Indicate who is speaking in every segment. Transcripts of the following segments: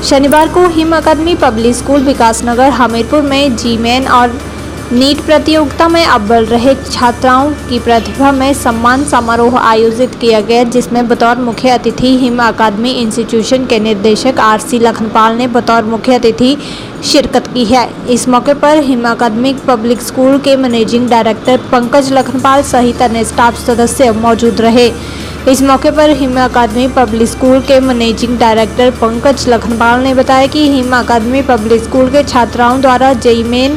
Speaker 1: शनिवार को हिम अकादमी public school Vikasnagar Hamirpur में जी-मेन और नीट प्रतियोगिता में अव्वल रहे छात्राओं की प्रतिभा में सम्मान समारोह आयोजित किया गया, जिसमें बतौर मुख्य अतिथि हिम अकादमी इंस्टीट्यूशन के निदेशक आर.सी. लखनपाल ने बतौर मुख्य अतिथि शिरकत की है। इस मौके पर हिम अकादमी पब्लिक स्कूल के मैनेजिंग डायरेक्टर पंकज लखनपाल सहित अन्य स्टाफ सदस्य मौजूद रहे। इस मौके पर हिम अकादमी पब्लिक स्कूल के मैनेजिंग डायरेक्टर पंकज लखनपाल ने बताया कि हिम अकादमी पब्लिक स्कूल के छात्राओं द्वारा जेईई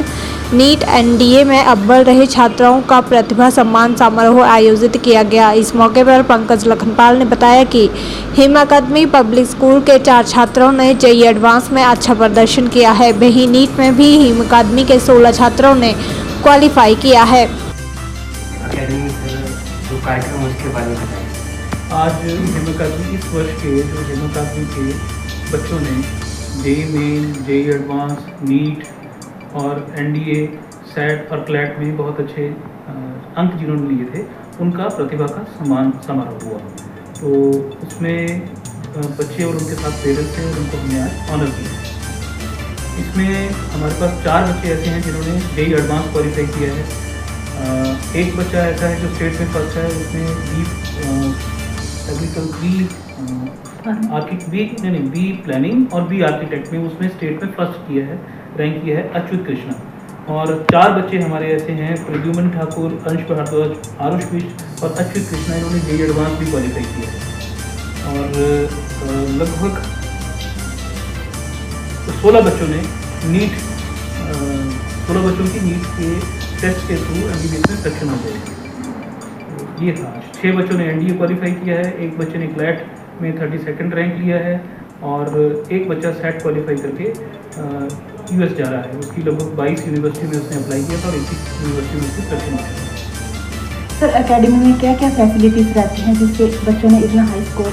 Speaker 1: नीट एनडीए में अव्वल रहे छात्राओं का प्रतिभा सम्मान समारोह आयोजित किया गया। इस मौके पर पंकज लखनपाल ने बताया कि हिम अकादमी पब्लिक स्कूल के 4 छात्रों ने जेईई एडवांस में अच्छा प्रदर्शन किया है। वहीं नीट में भी हिम अकादमी के 16 छात्रों ने क्वालिफाई किया है।
Speaker 2: अकेडमी जो कार्यक्रम उसके बारे में बताएं।
Speaker 3: आज हिम अकादमी इस वर्ष के जो हिम अकादमी के बच्चों ने JEE main, JEE advance, NEET और एनडीए, सेट और क्लैट में बहुत अच्छे अंक जिन्होंने लिए थे, उनका प्रतिभा का सम्मान समारोह हुआ। तो उसमें बच्चे और उनके साथ पेरेंट्स थे और उनको हमने आज ऑनर किया। इसमें हमारे पास 4 बच्चे ऐसे हैं जिन्होंने जेईई एडवांस क्वालिफाई किया है। एक बच्चा ऐसा है जो स्टेट में फर्स्ट है, उसने बी प्लानिंग और बी आर्किटेक्ट में उसमें स्टेट में फर्स्ट किया है, रैंक किया है अच्युत कृष्णा। और 4 बच्चे हमारे ऐसे हैं, प्रद्युमन ठाकुर, अंश भारद्वाज, आरुष बिष्ट और अच्युत कृष्णा, इन्होंने जेईई एडवांस भी क्वालिफाई किया है। और लगभग 16 बच्चों ने नीट 16 बच्चों की नीट के टेस्ट के थ्रू एमबीबीएस में सिलेक्शन हो गई। ये था 6 बच्चों ने एनडीए क्वालिफाई किया है, एक बच्चे ने क्लैट में 32nd रैंक लिया है और एक बच्चा सेट क्वालिफाई करके यूएस जा रहा है। उसकी लगभग 22 यूनिवर्सिटी में उसने अप्लाई किया था और 21 यूनिवर्सिटी में उसकी सिलेक्शन हुआ है।
Speaker 4: सर, एकेडमी में क्या क्या फैसिलिटीज़ रहती हैं जिससे बच्चों ने इतना हाई स्कोर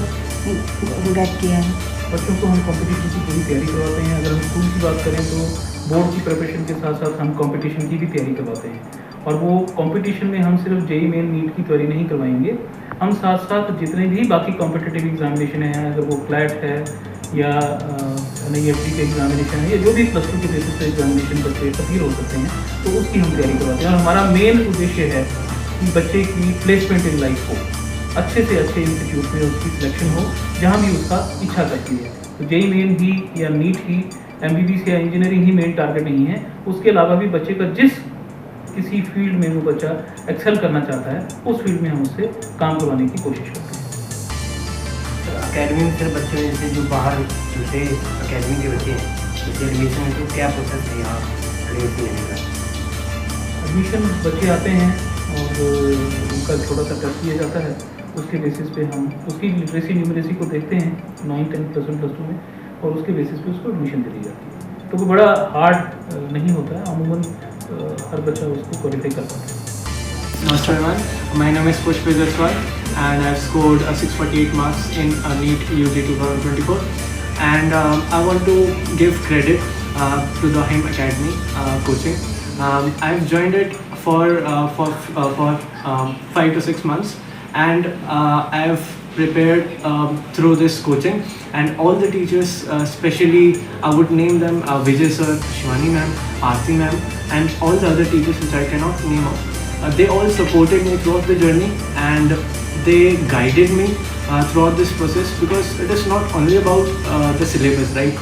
Speaker 4: गेट किया है?
Speaker 3: बच्चों को हम कंपटीशन की पूरी तैयारी करवाते हैं। अगर हम स्कूल की बात करें तो बोर्ड की प्रिपरेशन के साथ साथ हम कंपटीशन की भी तैयारी करवाते हैं। और वो कंपटीशन में हम सिर्फ जेईई मेन नीट की तैयारी नहीं करवाएंगे, हम साथ साथ जितने भी बाकी कॉम्पिटिटिव एग्जामिनेशन हैं, अगर वो क्लैट है या एनआईएफटी के एग्जामिनेशन है या जो भी +2 के बेसिस पर एग्जामिनेशन बच्चे अपील हो सकते हैं, तो उसकी हम तैयारी करवाते हैं। और हमारा मेन उद्देश्य है कि बच्चे की प्लेसमेंट इन लाइफ हो, अच्छे से अच्छे इंस्टीट्यूट में उसकी सिलेक्शन हो जहाँ भी उसका इच्छा करती है। तो जेईई मेन ही या नीट ही, एमबीबीएस या इंजीनियरिंग ही मेन टारगेट नहीं है। उसके अलावा भी बच्चे का जिस किसी फील्ड में वो बच्चा एक्सेल करना चाहता है, उस फील्ड में हम उससे काम करवाने की कोशिश करते हैं।
Speaker 2: अकेडमी में सिर्फ बच्चे जैसे जो बाहर दूसरे अकेडमी के बच्चे हैं, जैसे एडमिशन में तो क्या प्रोसेस है यहाँ एडमिशन लेने का?
Speaker 3: एडमिशन बच्चे आते हैं और उनका छोटा सा टेस्ट लिया जाता है। उसके बेसिस पे हम उसकी लिटरेसी न्यूमरेसी को देखते हैं 9, 10, +1, +2 में, और उसके बेसिस पे उसको एडमिशन दे दी जाती है। तो वो बड़ा हार्ड नहीं होता है, अमूमन हर बच्चा उसको क्वालिफाई कर पाता है।
Speaker 5: Namaste everyone, my name is Pushp Jaswal and I've scored 648 marks in NEET UG 2024, and I want to give credit to the HIM Academy coaching. I've joined it for 5 to 6 months, and I've prepared through this coaching, and all the teachers, especially I would name them Vijay sir, Shivani ma'am, Aarti ma'am, and all the other teachers which I cannot name off. They all supported me throughout the journey, and they guided me throughout this process, because it is not only about the syllabus, right?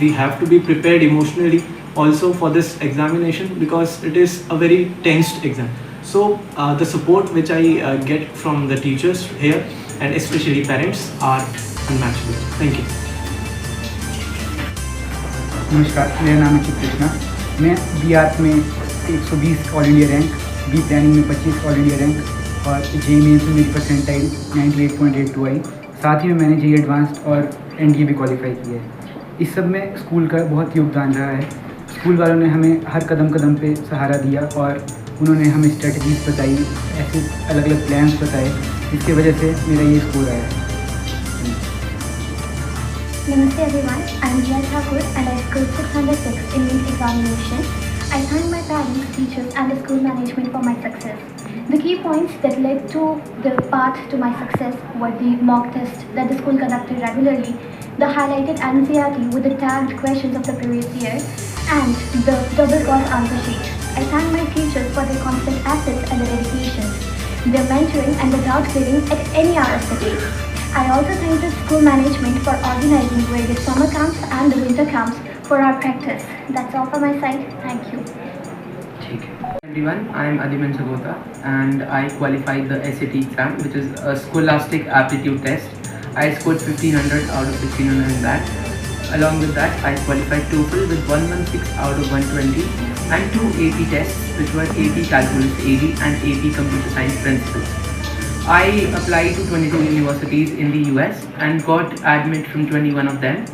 Speaker 5: We have to be prepared emotionally also for this examination, because it is a very tensed exam. So the support which I get from the teachers here, and especially parents, are unmatchable. Thank you.
Speaker 6: नमस्कार, मेरा नाम है अच्युत कृष्णा। मैं B arch में 120 all India rank, B planning में 25 all India rank और JEE mains में मेरी परसेंटाइल 98.82 आई। साथ ही में मैंने जेईई एडवांस्ड और एनडीए भी क्वालिफाई किया है। इस सब में स्कूल का बहुत योगदान रहा है। स्कूल वालों ने हमें हर कदम कदम पे सहारा दिया और उन्होंने हमें स्ट्रेटजीज बताई, ऐसे अलग अलग प्लान्स बताए, जिसकी वजह से मेरा ये स्कोर आया है।
Speaker 7: Namaste everyone, I am Riya Thakur and I scored 606 in NEET examination. I thank my parents, teachers and the school management for my success. The key points that led to the path to my success were the mock test that the school conducted regularly, the highlighted NCERT with the tagged questions of the previous year, and the double cross answer sheet. I thank my teachers for their constant efforts and their dedication, their mentoring and the doubt clearing at any hour of the day. I also thank the school management for organizing various summer camps and the winter camps for our practice. That's all from my side. Thank you.
Speaker 8: Everyone, I am Adiman Sagota and I qualified the SAT exam, which is a scholastic aptitude test. I scored 1500 out of 1600 in that. Along with that, I qualified TOEFL with 116 out of 120 and 2 AP tests, which were AP Calculus AD and AP Computer Science Principles. I applied to 22 universities in the US and got admit from 21 of them,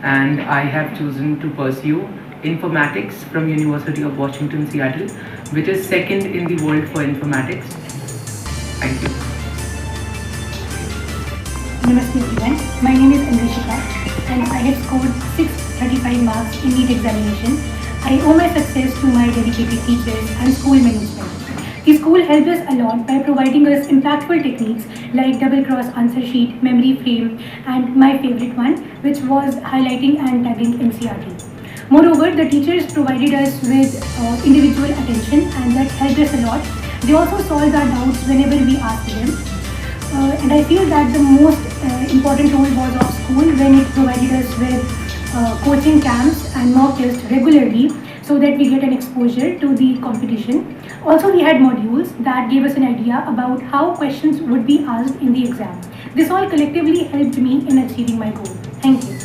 Speaker 8: and I have chosen to pursue informatics from University of Washington, Seattle, which is second in the world for informatics. Thank you.
Speaker 9: Namaste everyone, my name is Anvishika and I have scored 635 marks in NEET examination. I owe my success to my dedicated teachers and school management. The school helped us a lot by providing us impactful techniques like double cross answer sheet, memory frame, and my favorite one, which was highlighting and tagging NCERT. Moreover, the teachers provided us with individual attention and that helped us a lot. They also solved our doubts whenever we asked them. And I feel that the most important role was of school when it provided us with coaching camps and mock tests regularly so that we get an exposure to the competition. Also, we had modules that gave us an idea about how questions would be asked in the exam. This all collectively helped me in achieving my goal. Thank you.